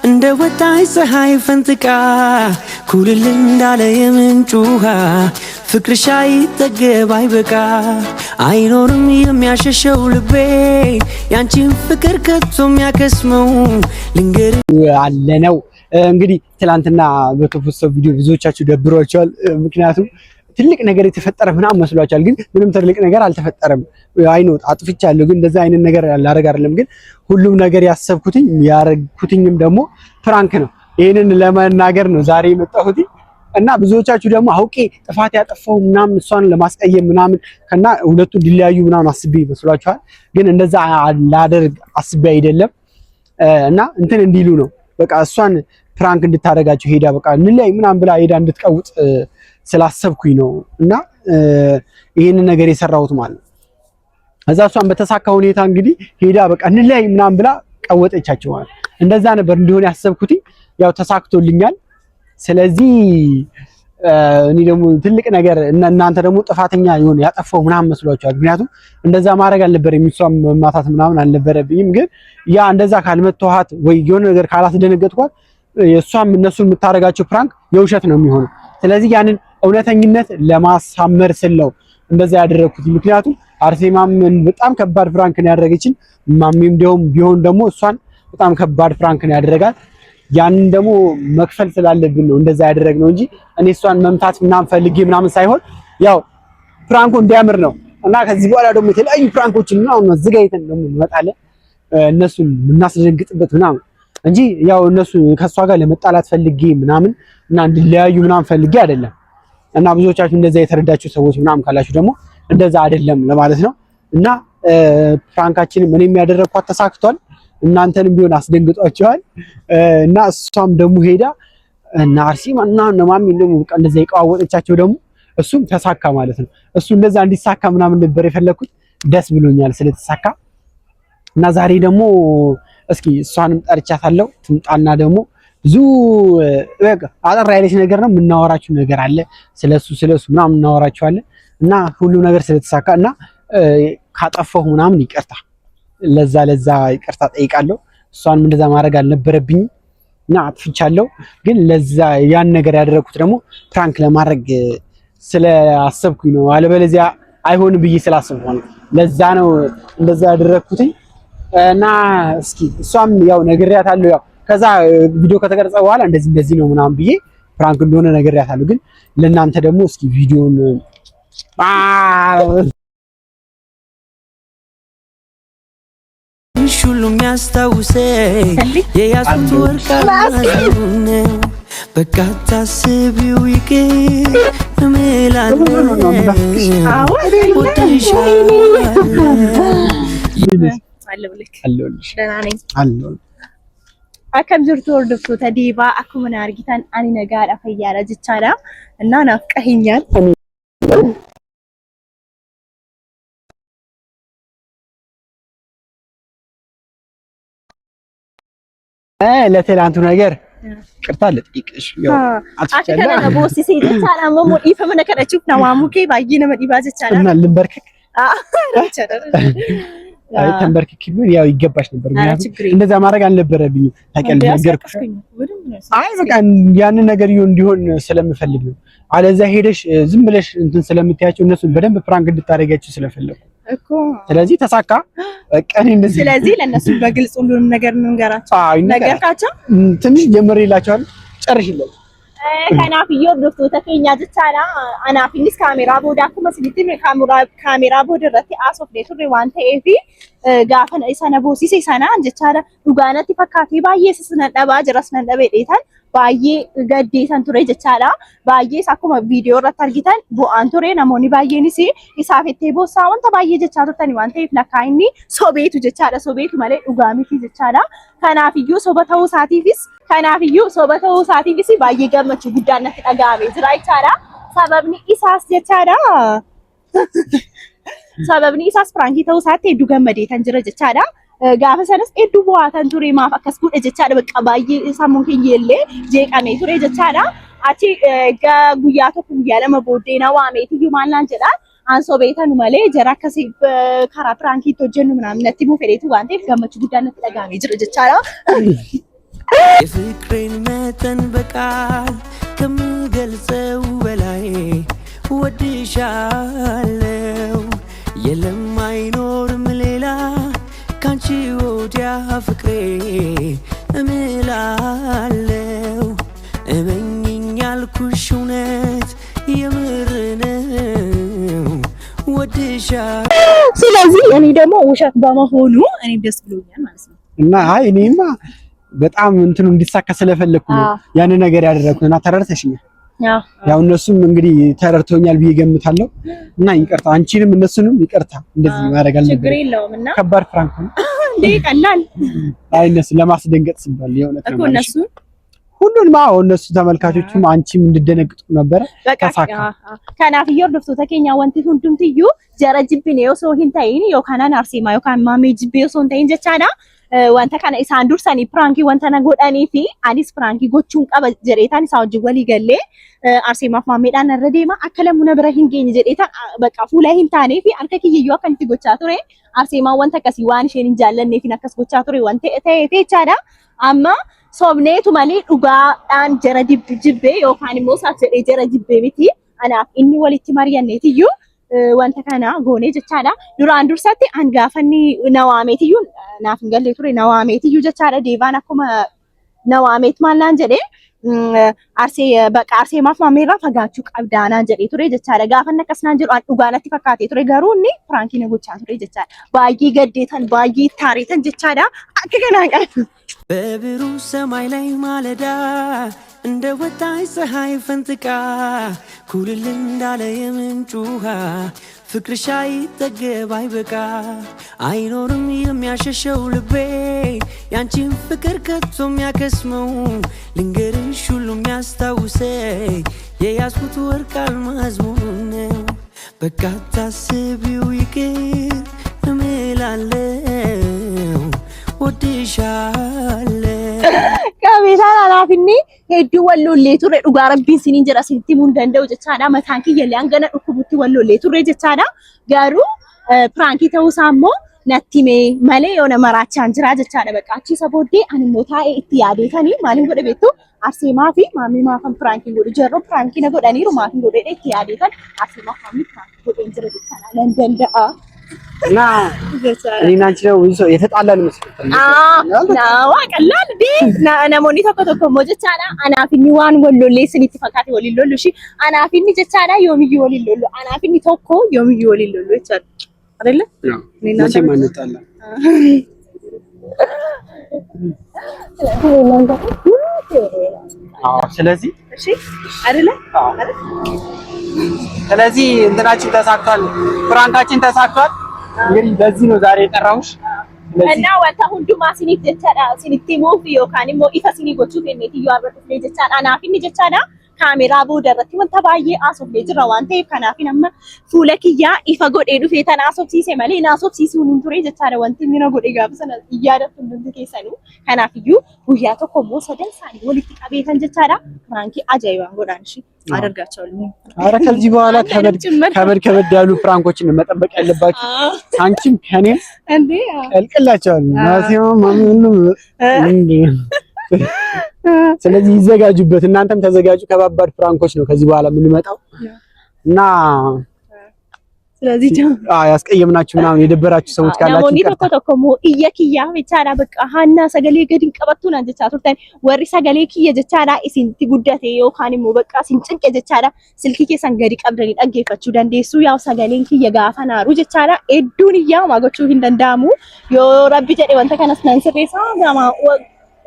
እንደ ወጣይ ፀሐይ ፈንጥቃ ኩልል እንዳለ የምንጭ ውሃ ፍቅርሽ አይጠገብ አይበቃ አይኖርም የሚያሸሸው ልቤ ያንቺን ፍቅር ከቶ የሚያከስመው ልንገር አለነው። እንግዲህ ትላንትና በተፈሰው ቪዲዮ ብዙዎቻችሁ ደብሯቸዋል። ምክንያቱም ትልቅ ነገር የተፈጠረ ምናምን መስሏቸዋል፣ ግን ምንም ትልቅ ነገር አልተፈጠረም። አይኖ አጥፍቻለሁ፣ ግን እንደዛ አይነት ነገር ላደርግ አይደለም። ግን ሁሉም ነገር ያሰብኩትኝ ያረግኩትኝም ደግሞ ፍራንክ ነው። ይሄንን ለመናገር ነው ዛሬ የመጣሁት እና ብዙዎቻችሁ ደግሞ አውቄ ጥፋት ያጠፋው ምናምን እሷን ለማስቀየም ምናምን ከና ሁለቱ እንዲለያዩ ምናምን አስቤ መስሏችኋል፣ ግን እንደዛ ላደርግ አስቤ አይደለም። እና እንትን እንዲሉ ነው በቃ እሷን ፍራንክ እንድታደርጋቸው ሄዳ በቃ እንለያይ ምናምን ብላ ሄዳ እንድትቀውጥ ስላሰብኩኝ ነው። እና ይሄንን ነገር የሰራሁት ማለት ነው። እዛ እሷን በተሳካ ሁኔታ እንግዲህ ሄዳ በቃ እንለያይ ምናምን ብላ ቀወጠቻቸው ማለት እንደዛ ነበር እንዲሆን ያሰብኩት። ያው ተሳክቶልኛል። ስለዚህ እኔ ደግሞ ትልቅ ነገር እናንተ ደግሞ ጥፋተኛ ይሆን ያጠፋው ምናምን መስሏችኋል። ምክንያቱም እንደዛ ማድረግ አልነበረም፣ እሷም መማታት ምናምን አልነበረብኝም። ግን ያ እንደዛ ካልመተዋት ወይ የሆነ ነገር ካላስደነገጥኳት እሷም እነሱን የምታረጋቸው ፕራንክ የውሸት ነው የሚሆነው። ስለዚህ ያንን እውነተኝነት ለማሳመር ስለው እንደዛ ያደረኩት። ምክንያቱም አርሴማም በጣም ከባድ ፍራንክ ነው ያደረገችን፣ ማሚም ቢሆን ደግሞ እሷን በጣም ከባድ ፍራንክ ነው ያደረጋት። ያንን ደግሞ መክፈል ስላለብን ነው እንደዛ ያደረግነው እንጂ እኔ እሷን መምታት ምናምን ፈልጌ ምናምን ሳይሆን ያው ፍራንኩ እንዲያምር ነው። እና ከዚህ በኋላ ደግሞ የተለያዩ ፍራንኮችን ምናምን አዘጋጅተን ደግሞ እንመጣለን እነሱን የምናስደነግጥበት ምናምን እንጂ ያው እነሱ ከሷ ጋር ለመጣላት ፈልጌ ምናምን እና እንዲለያዩ ምናምን ፈልጌ አይደለም። እና ብዙዎቻችሁ እንደዛ የተረዳችሁ ሰዎች ምናምን ካላችሁ ደግሞ እንደዛ አይደለም ለማለት ነው። እና ፍራንካችንን እኔም ያደረኳት ተሳክቷል፣ እናንተንም ቢሆን አስደንግጧቸዋል። እና እሷም ደግሞ ሄዳ እና አርሴማ እና ማሚ ደግሞ በቃ እንደዛ የቀዋወጠቻቸው ደግሞ እሱም ተሳካ ማለት ነው። እሱ እንደዛ እንዲሳካ ምናምን ነበር የፈለኩት፣ ደስ ብሎኛል ስለተሳካ። እና ዛሬ ደግሞ እስኪ እሷንም ጠርቻታለሁ ትምጣና ደግሞ ብዙ በቃ አጠር ያለች ነገር ነው የምናወራችሁ ነገር አለ ስለሱ ምናምን እናወራችኋለን። እና ሁሉ ነገር ስለተሳካ እና ካጠፋሁ ምናምን ይቅርታ ለዛ ይቅርታ ጠይቃለሁ። እሷንም እንደዛ ማድረግ አልነበረብኝም እና አጥፍቻለሁ። ግን ለዛ ያን ነገር ያደረኩት ደግሞ ፕራንክ ለማድረግ ስለአሰብኩኝ ነው፣ አለበለዚያ አይሆንም ብዬ ስላሰብኩ ነው። ለዛ ነው እንደዛ ያደረኩት። እና እስኪ እሷም ያው ነግሬያታለሁ። ያው ከዛ ቪዲዮ ከተቀረጸ በኋላ እንደዚህ ነው ምናምን ብዬ ፕራንክ እንደሆነ ነግሬያታለሁ። ግን ለእናንተ ደግሞ እስኪ ቪዲዮን ሁሉም ያስታውሰኝ የያዙት ወርቅ ነው። በቃ ታስቢው ይቅር እምላለሁ akkam jirtu hordoftoota Diibaa, akkuma na argitan ani nagaadha fayyaadha jechaadha. እና ናፍቀኸኛል ለትላንቱ ነገር ቅርታ ልጠይቅሽ። ያው አትከለ ቦሲ ሲል ሰላም ሞዲ ፈመነ ከደችፍ ነው ማሙኬ ባይነ መዲባ jechaadha እና ልንበርከክ አይ ተንበርክክ ቢሆን ያው ይገባሽ ነበር። እንደዛ ማድረግ አልነበረብኝም። ታውቂያለሽ ነገርኩሽ። አይ በቃ ያንን ነገር እንዲሆን ስለምፈልግ ነው። አለዛ ሄደሽ ዝም ብለሽ እንትን ስለምትያቸው እነሱን በደንብ ፕራንክ እንድታረጋቸው ስለፈለኩ እኮ። ስለዚህ ተሳካ። በቃ እኔ እንደዚህ ስለዚህ ለነሱ በግልጽ ሁሉንም ነገር እንንገራቸው። ነገርካቸው ትንሽ ጀምሬላቸዋል። ጨርሽልኝ kanaafiyyo hordoftoota keenya jechaadha. Anaafinis kaameraa booda akkuma isinitti kaameraa booda irratti haasofnee turre waan ta'eef gaafa sana boosise sanaan jechaadha dhugaanatti fakkaatee baay'ee sisnan dhabaa jiras nan dhabee dheetan baay'ee gaddeesan ture jechaadha. Baay'ees akkuma viidiyoo irratti argitan bu'aan ture, namoonni baay'eenis isaaf itti boossaa wanta baay'ee jechaa turtani waan ta'eef lakkaa inni sobeetu jechaadha. Sobeetu malee dhugaa miti jechaadha. Kanaafiyyuu soba ta'uu isaatiifis baay'ee gammachuu guddaan natti dhaga'amee jira jechaadha. Sababni isaas jechaadha sababni isaas pirankii ta'uu isaatti hedduu gammadee kan jira jechaadha. Gaafa sanas hedduu bu'aatan ture, maaf akkas godhe jechaadha. Bakka baay'ee sammuun keenya illee jeeqamee ture jechaadha. Achi guyyaa tokko guyyaa lama booddee na waameetiyyuu maal naan jedha አንሶ ቤተኑ ማለ ጀራከ ካራ ፕራንኪ ተጀኑ ምናምን ነቲ ሙ ፈሬቱ ዋንቴ ገመቹ ጉዳነ ተጋሚ ጅርጅቻራ የፍቅሬን መጠን በቃል ከምገልጸው በላይ ወድሻለው የለም አይኖርም ሌላ ካንቺ ወዲያ ፍቅሬ እምላለው እመኝኝ ያልኩሽ እውነት የምር ነው ወድሻለው ስለዚህ እኔ ደግሞ ውሸት በመሆኑ እኔ ደስ ብሎኛል ማለት ነው እና አይ እኔማ በጣም እንትኑ እንዲሳካ ስለፈለኩ ነው ያን ነገር ያደረኩት እና ተረድተሽኛል ያው እነሱም እንግዲህ ተረድቶኛል ብዬ ገምታለሁ እና ይቅርታ አንቺንም እነሱንም ይቅርታ እንደዚህ ማድረግ አልነበረም ችግር የለውም እና ከባድ ፍራንክ ነው እንዴ ቀላል አይ እነሱ ለማስደንገጥ ሲባል የእውነት ነው እኮ እነሱ ሁሉንም እነሱ ተመልካቾቹም አንቺም እንድደነግጡ ነበር ተሳካ ከናፍዮ ዶፍቶታ ኬኛ ወንቲ ሁንዱምትዩ ጀረጅብኔ ዮሶ ሂንታይኒ ዮካናን አርሴማ ዮካን ማሜጅቤ ዮሶ እንታይን ጀቻዳ wanta kana isaan dursanii pirankii wanta na godhanii fi anis pirankii gochuun qaba jedheetaan isaa wajjin walii gallee arseemaaf maameedhaan irra deema akka lamuna bira hin geenye jedheetaan bakka fuula hin taanee fi harka kiyyayyoo akkan itti gochaa ture arseemaan wanta akkasii waan isheen hin jaallanneef akka gochaa ture wanta ta'eef jechaadha amma sobneetu malee dhugaadhaan jara jibbee yookaan immoo saaf jedhee jara jibbee miti anaaf inni walitti mari'anneetiyyuu wanta kana goone jechaadha duraan dursatti angaafanni nawaameetiyyuu naaf hin galle ture nawaameetiyyuu jechaadha deevaan akkuma nawaameet maallaan jedhee arseemaaf maameerraa fagaachuu qabdaanaan jedhee ture jechaadha gaafanni akkasnaan jedhu an dhugaanatti fakkaatee ture garuu inni firaankii na gochaa ture jechaadha baay'ee gaddeetan baay'ee taareetan jechaadha akka kanaan qabu በብሩህ ሰማይ ላይ ማለዳ እንደ ወጣች ፀሐይ ፈንጥቃ ኩልል እንዳለ የምንጭ ውሃ ፍቅርሽ አይጠገብ አይበቃ አይኖርም የሚያሸሸው ልቤ ያንቺን ፍቅር ከቶ የሚያከስመው ልንገርሽ ሁሉ የሚያስታውሰኝ የያዝኩት ወርቅ አልማዝ መሆኑን ነው በቃ ታስቢው ይቅር እምላለው ወድሻለው Kabeeshaan alaafinni hedduu wallollee turre dhugaa rabbiin siniin jedha sinitti himuun danda'u jechaadha mataan kiyyallee hangana dhukkubutti wallollee turre jechaadha garuu piraankii ta'uusaa immoo natti himee malee yoo nama raachaan jira jechaadha bakka achiisa booddee ani immoo taa'ee itti yaadeetanii maaliin godhe beektu arseemaa fi maamii maafan piraankii godhu jarroo piraankii na godhaniiru maafin godhee itti yaadeetan arseemaa maamii piraankii godheen jira jechaadha nan danda'a. እና እኔና አንቺ ነው ብዙ የተጣላን መስሎት ቀላል ዲ ናሞኒ tokko immoo jechaadha anaafinni waan wallollee isinitti fakkaate waliin lollu shi anaafinni jechaadha yoomiyyuu waliin lollu anaafinni tokko yoomiyyuu waliin lollu jechaadha አይደለ መቼም አንጣላ ስለዚህ እሺ አይደለ ስለዚህ እንትናችን ተሳክቷል ፍራንካችን ተሳክቷል እንግዲህ በዚህ ነው ዛሬ የጠራሁሽ እና ወንታ ሁንዱማ ሲኒት ጀቻዳ ሲኒት ሞፍ ዮካን ሞ ኢፋ ሲኒ ጎቹ ከኔት ያርበት ጀቻዳ አናፊኒ ጀቻዳ ካሜራ ቦደረቲ ወንታ ባዬ አሶፍ ለጅራ ዋንተ ከናፊን አማ ፉለኪያ ኢፋ ጎዴ ዱፌ ተናሶፍ ሲሴ ማለ ናሶፍ ሲሱን እንቱሬ ጀቻዳ ወንቲ ሚና ጎዴ ጋብሰና ይያደፍ እንዱ ከሰኑ ከናፊዩ ጉያ ተኮሞ ሰደንሳኒ ወልቲ ቀቤተን ጀቻዳ ፍራንኪ አጃይባን ጎዳንሺ አደርጋቸዋለሁ አረ ከዚህ በኋላ ከበድ ያሉ ፍራንኮችን መጠበቅ ያለባችሁ አንቺም ከኔም እንዴ ቀልቅላቸዋል ማሲዮ ማምኑ ስለዚህ ይዘጋጁበት እናንተም ተዘጋጁ ከባባድ ፍራንኮች ነው ከዚህ በኋላ የምንመጣው እና ስለዚህ ያስቀየምናችሁ ምናምን የደበራችሁ ሰዎች ካላችሁ ናሞኒ ተኮተኮሞ እየኪያ ብቻዳ በቃ ሃና ሰገሌ ገድን ቀበቱና ጀቻ ቱርታን ወሪ ሰገሌ ኪየ ጀቻዳ ኢሲንቲ ጉዳቴ ዮካኒሞ በቃ ሲንጭንቅ ጀቻዳ ስልኪ ከሰን ገዲ ቀብደኒ ጠገፈቹ ደንዴሱ ያው ሰገሌን ኪየ ጋፈናሩ ጀቻዳ ኤዱንያ ማጎቹ እንደንዳሙ ዮ ረቢ ጀዴ ወንተ ከነስነን ስሬሳ ጋማ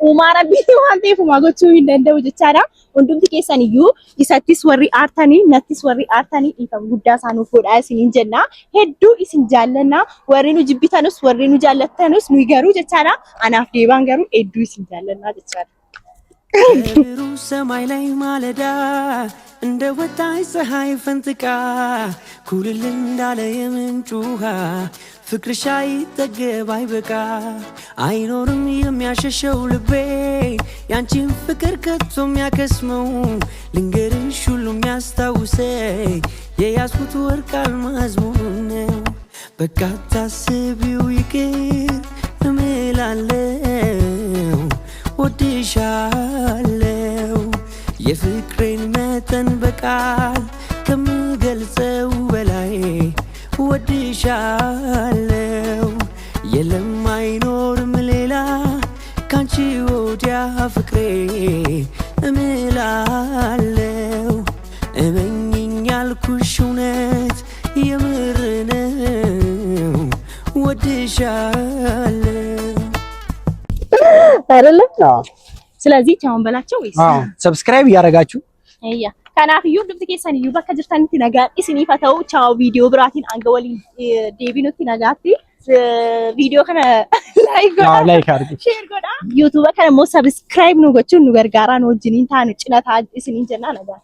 Umara biti wante fuma gochuu hin danda'u jechaadha. Hundumti keessan iyyuu isattis warri aartanii nattis warri aartanii dhiifama guddaa isaanuuf godhaa isiniin jenna. Hedduu isin jaallanna warri nu jibbitanus warri nu jaallatanus nu garuu jechaadha. Anaaf deebaan garuu hedduu isin jaallanna jechaadha. በብሩህ ሰማይ ላይ ማለዳ እንደ ወጣች ፀሐይ ፈንጥቃ ኩልል እንዳለ የምንጭ ውሃ ፍቅርሽ አይጠገብ አይበቃ አይኖርም የሚያሸሸው ልቤ ያንቺን ፍቅር ከቶ የሚያከስመው ልንገርሽ ሁሉ የሚያስታውሰኝ የያዝኩት ወርቅ አልማዝ መሆኑን ነው በቃ ታስቢው ይቅር እምላለው ወድሻለው የፍቅሬን መጠን በቃል ከምገልጸው በላይ ወድሻለው የለም አይኖርም ሌላ ካንቺ ወዲያ ፍቅሬ እምላለው እመኝኝ ያልኩሽ እውነት የምር ነው ወድሻለው አይደለ ስለዚህ ቻውን በላቸው ወይስ ሰብስክራይብ ያረጋችሁ እያ ከናፍዩ ድምጽ ከሰንዩ በከጅርታንቲ ነጋር እስኒ ፈተው ቻው ቪዲዮ ብራቲን አንገወሊ ዴቢኑቲ ነጋቲ ቪዲዮ ከነ ላይክ አድርጉ ሼር ጎዳ ዩቲዩብ ከነ ሞ ሰብስክራይብ ነው ጎቹ ነው ገርጋራ ነው ጅኒን ታን ጭነታ እስኒ ጀና ነጋር